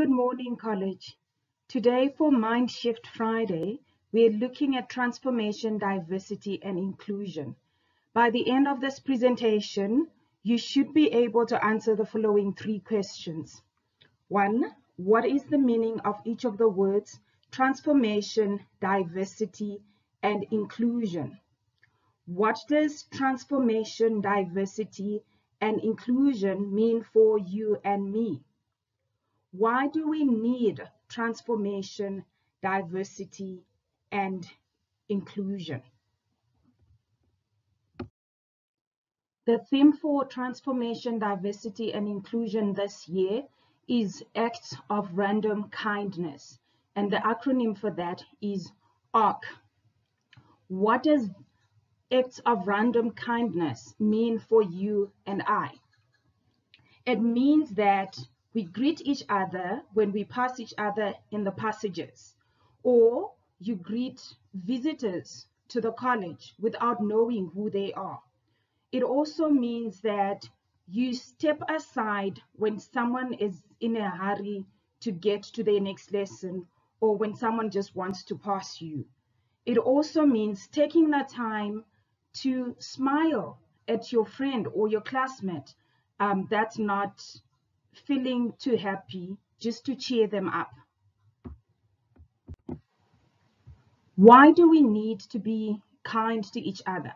Good morning, college. Today for Mind Shift Friday, we're looking at transformation, diversity, and inclusion. By the end of this presentation, you should be able to answer the following three questions. 1. What is the meaning of each of the words transformation, diversity, and inclusion? What does transformation, diversity, and inclusion mean for you and me? Why do we need transformation, diversity, and inclusion? The theme for transformation, diversity, and inclusion this year is Acts of Random Kindness, and the acronym for that is ARC. What does Acts of Random Kindness mean for you and I? It means that we greet each other when we pass each other in the passages, or you greet visitors to the college without knowing who they are. It also means that you step aside when someone is in a hurry to get to their next lesson, or when someone just wants to pass you. It also means taking the time to smile at your friend or your classmate that's not feeling too happy, just to cheer them up. Why do we need to be kind to each other?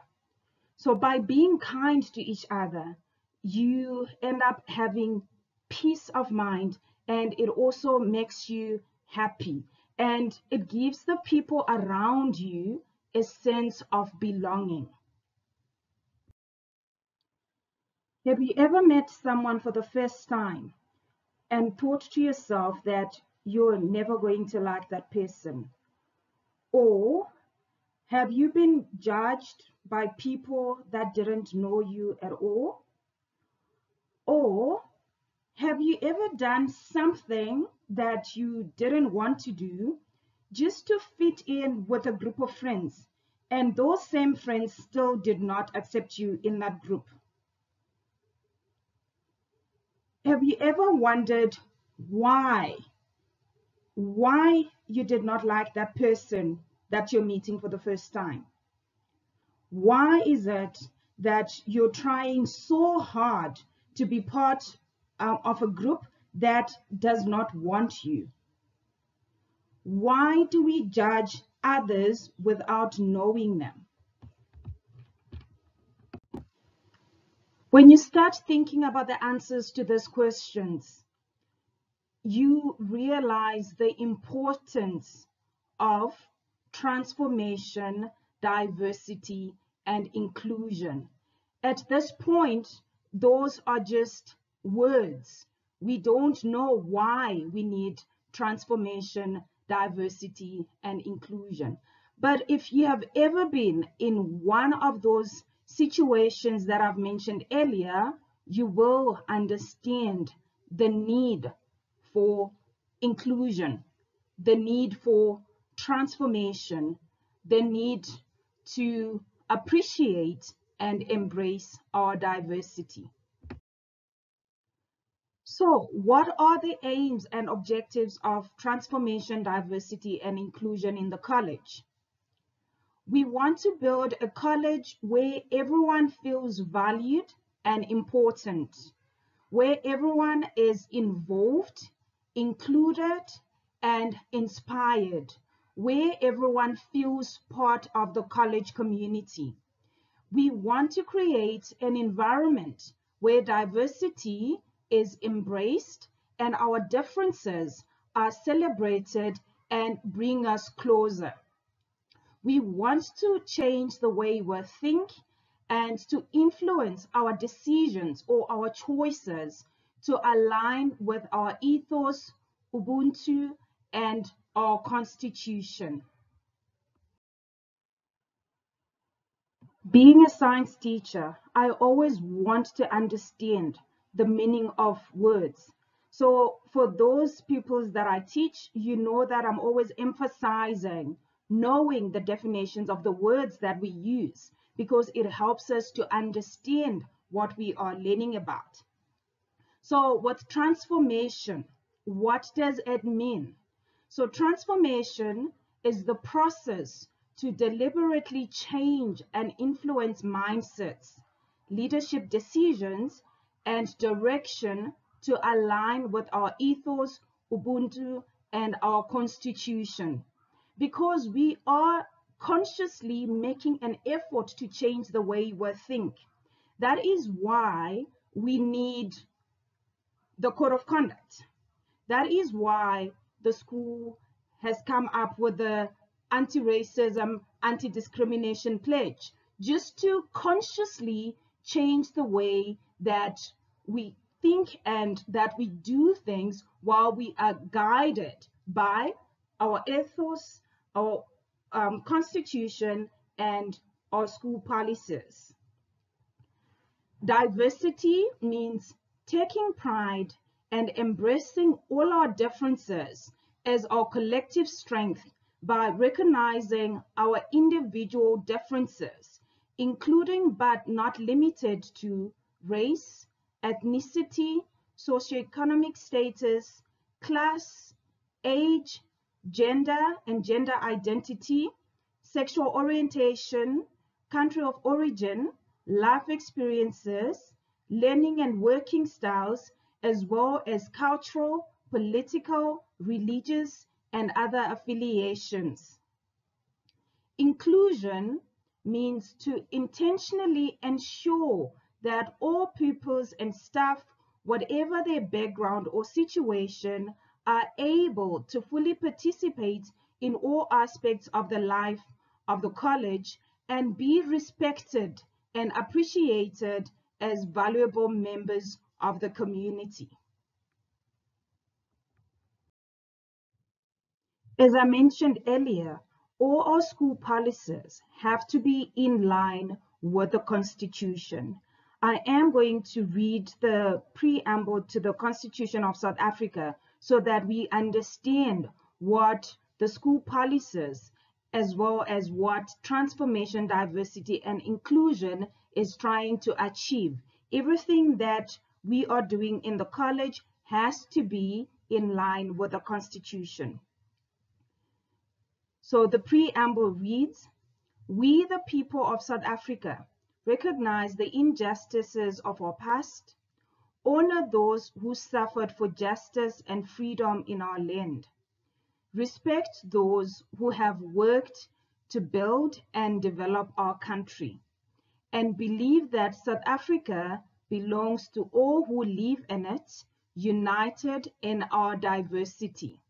So by being kind to each other, you end up having peace of mind, and it also makes you happy, and it gives the people around you a sense of belonging. Have you ever met someone for the first time and thought to yourself that you're never going to like that person? Or have you been judged by people that didn't know you at all? Or have you ever done something that you didn't want to do just to fit in with a group of friends, and those same friends still did not accept you in that group? Have you ever wondered why you did not like that person that you're meeting for the first time? Why is it that you're trying so hard to be part of a group that does not want you? Why do we judge others without knowing them? When you start thinking about the answers to these questions, you realize the importance of transformation, diversity, and inclusion. At this point, those are just words. We don't know why we need transformation, diversity, and inclusion. But if you have ever been in one of those situations that I've mentioned earlier, you will understand the need for inclusion, the need for transformation, the need to appreciate and embrace our diversity. So, what are the aims and objectives of transformation, diversity, and inclusion in the college? We want to build a college where everyone feels valued and important, where everyone is involved, included, and inspired, where everyone feels part of the college community. We want to create an environment where diversity is embraced and our differences are celebrated and bring us closer. We want to change the way we think and to influence our decisions or our choices to align with our ethos, Ubuntu, and our constitution. Being a science teacher, I always want to understand the meaning of words. So for those pupils that I teach, you know that I'm always emphasizing knowing the definitions of the words that we use, because it helps us to understand what we are learning about. So with transformation, what does it mean? So transformation is the process to deliberately change and influence mindsets, leadership decisions, and direction to align with our ethos, Ubuntu, and our constitution. Because we are consciously making an effort to change the way we think. That is why we need the code of conduct. That is why the school has come up with the anti-racism, anti-discrimination pledge, just to consciously change the way that we think and that we do things while we are guided by our ethos, our constitution, and our school policies. Diversity means taking pride and embracing all our differences as our collective strength by recognizing our individual differences, including but not limited to race, ethnicity, socioeconomic status, class, age, gender and gender identity, sexual orientation, country of origin, life experiences, learning and working styles, as well as cultural, political, religious, and other affiliations. Inclusion means to intentionally ensure that all pupils and staff, whatever their background or situation, are able to fully participate in all aspects of the life of the college and be respected and appreciated as valuable members of the community. As I mentioned earlier, all our school policies have to be in line with the Constitution. I am going to read the preamble to the Constitution of South Africa so that we understand what the school policies, as well as what transformation, diversity, and inclusion is trying to achieve. Everything that we are doing in the college has to be in line with the Constitution. So the preamble reads, "We, the people of South Africa, recognize the injustices of our past, honor those who suffered for justice and freedom in our land, respect those who have worked to build and develop our country, and believe that South Africa belongs to all who live in it, united in our diversity.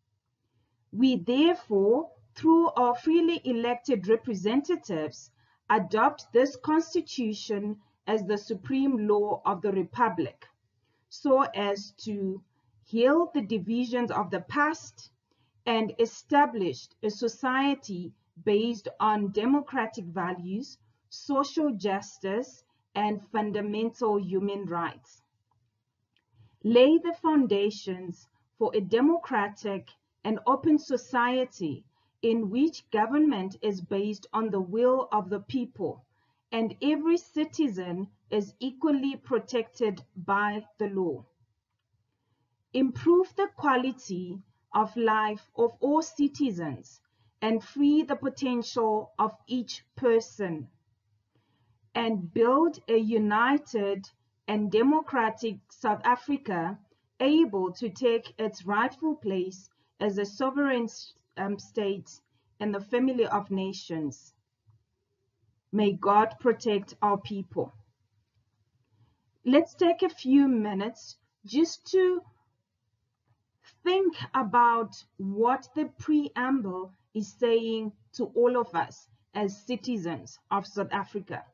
We therefore, through our freely elected representatives, adopt this Constitution as the supreme law of the Republic, so as to heal the divisions of the past and establish a society based on democratic values, social justice, and fundamental human rights. Lay the foundations for a democratic and open society in which government is based on the will of the people and every citizen is equally protected by the law. Improve the quality of life of all citizens and free the potential of each person, and build a united and democratic South Africa able to take its rightful place as a sovereign state in the family of nations. May God protect our people." Let's take a few minutes just to think about what the preamble is saying to all of us as citizens of South Africa.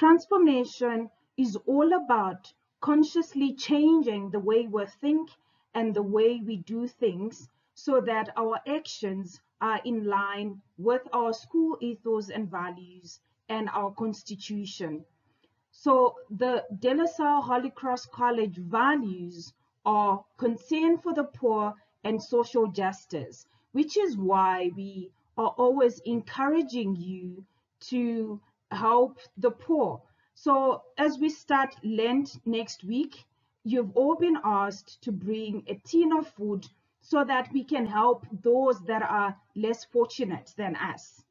Transformation is all about consciously changing the way we think and the way we do things so that our actions are in line with our school ethos and values and our constitution. So the De La Salle Holy Cross College values are concern for the poor and social justice, which is why we are always encouraging you to help the poor. So as we start Lent next week, you've all been asked to bring a tin of food so that we can help those that are less fortunate than us.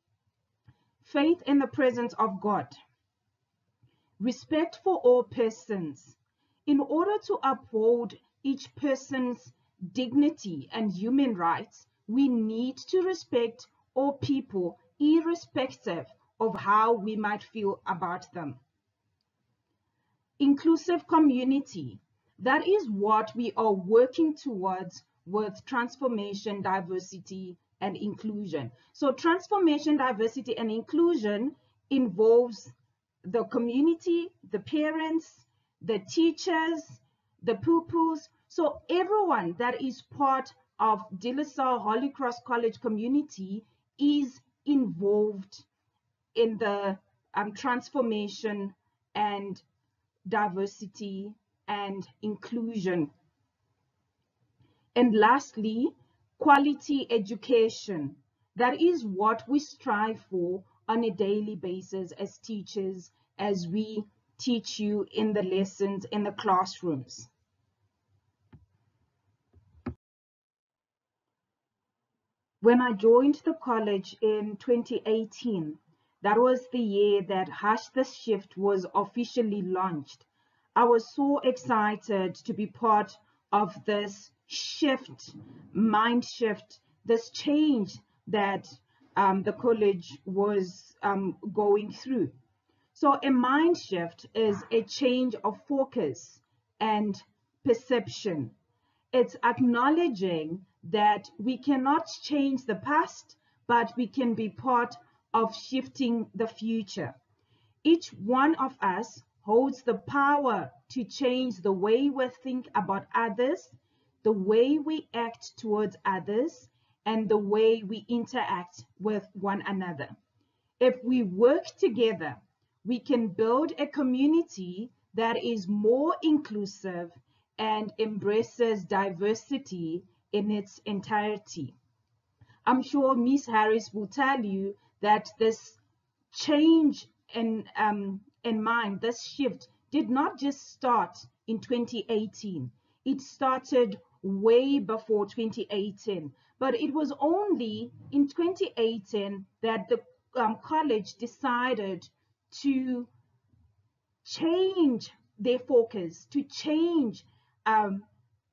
Faith in the presence of God. Respect for all persons. In order to uphold each person's dignity and human rights, we need to respect all people, irrespective of how we might feel about them. Inclusive community. That is what we are working towards with transformation, diversity, and inclusion. So transformation, diversity, and inclusion involves the community, the parents, the teachers, the pupils. So everyone that is part of De La Salle Holy Cross College community is involved in the transformation and diversity and inclusion. And lastly, quality education. That is what we strive for on a daily basis as teachers, as we teach you in the lessons in the classrooms. When I joined the college in 2018, that was the year that Hush the Shift was officially launched. I was so excited to be part of this shift, mind shift, this change that the college was going through. So a mind shift is a change of focus and perception. It's acknowledging that we cannot change the past, but we can be part of shifting the future. Each one of us holds the power to change the way we think about others, the way we act towards others, and the way we interact with one another. If we work together, we can build a community that is more inclusive and embraces diversity in its entirety. I'm sure Ms. Harris will tell you that this change in mind, this shift, did not just start in 2018. It started way before 2018, but it was only in 2018 that the college decided to change their focus, to change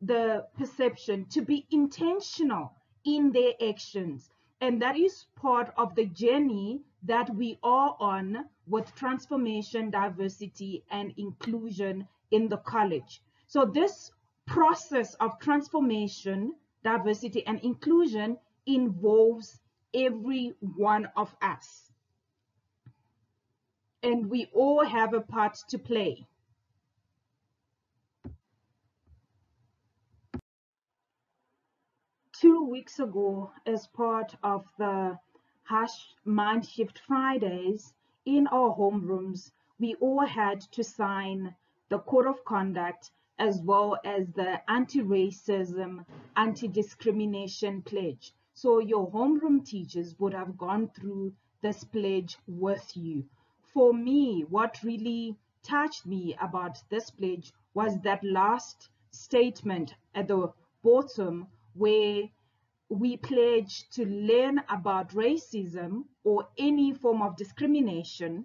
the perception, to be intentional in their actions. And that is part of the journey that we are on with transformation, diversity, and inclusion in the college. So this process of transformation, diversity, and inclusion involves every one of us. And we all have a part to play. Two weeks ago, as part of the Hush Mind Shift Fridays, in our homerooms, we all had to sign the Code of Conduct as well as the Anti-Racism, Anti-Discrimination Pledge. So your homeroom teachers would have gone through this pledge with you. For me, what really touched me about this pledge was that last statement at the bottom, where we pledge to learn about racism or any form of discrimination,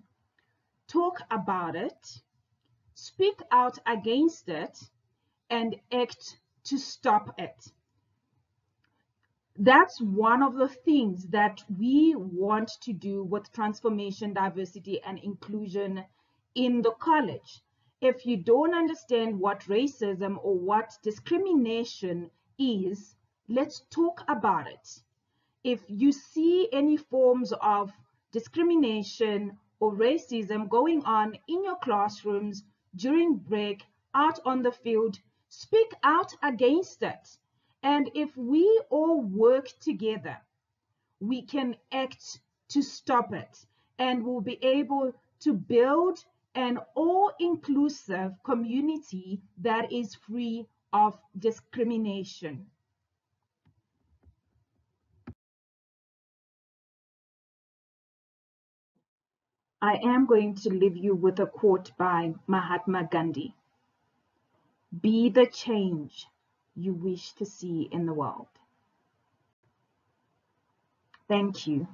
talk about it, speak out against it, and act to stop it. That's one of the things that we want to do with transformation, diversity, and inclusion in the college. If you don't understand what racism or what discrimination is, let's talk about it. If you see any forms of discrimination or racism going on in your classrooms, during break, out on the field, speak out against it. And if we all work together, we can act to stop it, and we'll be able to build an all-inclusive community that is free of discrimination. I am going to leave you with a quote by Mahatma Gandhi. Be the change you wish to see in the world. Thank you.